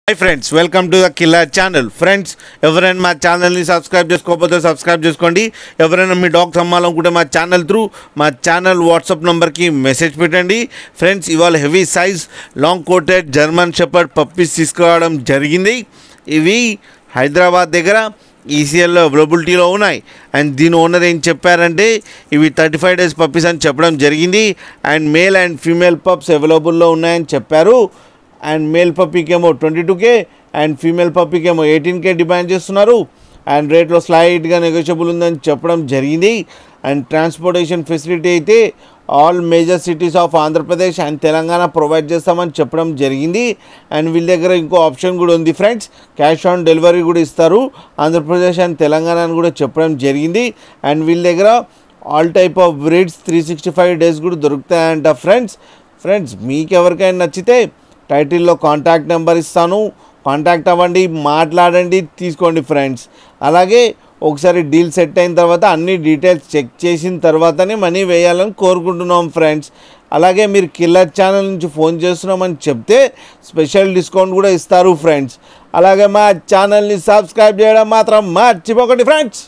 Hi friends, welcome to the Killer channel. Friends, ఎవరైనా మా ఛానల్ని సబ్స్క్రైబ్ చేసుకోకపోతే సబ్స్క్రైబ్ చేసుకోండి. ఎవరైనా మీ డాగ్స్ అమ్మాలనుకుంటే మా ఛానల్ త్రూ మా ఛానల్ వాట్సాప్ నెంబర్కి మెసేజ్ పెట్టండి. ఫ్రెండ్స్, ఇవాళ heavy size long coated German shepherd puppies తీసుకురావడం జరిగింది. ఇవి హైదరాబాద్ దగ్గర ఈసీఎల్లో అవైలబిలిటీలో ఉన్నాయి. అండ్ దీని ఓనర్ ఏం చెప్పారంటే ఇవి 35 days పప్పీస్ అని చెప్పడం జరిగింది. And male and female pups అవైలబుల్లో ఉన్నాయని చెప్పారు. అండ్ మేల్ పప్పీకి ఏమో 22K అండ్ ఫీమేల్ పప్పీకి ఏమో 18K డిమాండ్ చేస్తున్నారు. అండ్ రేట్లో స్లైట్గా నెగోషియబుల్ ఉందని చెప్పడం జరిగింది. అండ్ ట్రాన్స్పోర్టేషన్ ఫెసిలిటీ అయితే all major cities of Andhra Pradesh and Telangana provide చేస్తామని చెప్పడం జరిగింది. అండ్ వీళ్ళ దగ్గర ఇంకో ఆప్షన్ కూడా ఉంది ఫ్రెండ్స్, క్యాష్ ఆన్ డెలివరీ కూడా ఇస్తారు ఆంధ్రప్రదేశ్ అండ్ తెలంగాణ అని కూడా చెప్పడం జరిగింది. అండ్ వీళ్ళ దగ్గర all type of breeds 365 days కూడా దొరుకుతాయంట. ఫ్రెండ్స్ మీకు ఎవరికైనా నచ్చితే టైటిల్లో కాంటాక్ట్ నెంబర్ ఇస్తాను, కాంటాక్ట్ అవ్వండి, మాట్లాడండి, తీసుకోండి ఫ్రెండ్స్. అలాగే ఒకసారి డీల్ సెట్ అయిన తర్వాత అన్ని డీటెయిల్స్ చెక్ చేసిన తర్వాతనే మనీ వేయాలని కోరుకుంటున్నాం ఫ్రెండ్స్. అలాగే మీరు కిల్లర్ ఛానల్ నుంచి ఫోన్ చేస్తున్నామని చెప్తే స్పెషల్ డిస్కౌంట్ కూడా ఇస్తారు ఫ్రెండ్స్. అలాగే మా ఛానల్ని సబ్స్క్రైబ్ చేయడం మాత్రం మర్చిపోకండి ఫ్రెండ్స్.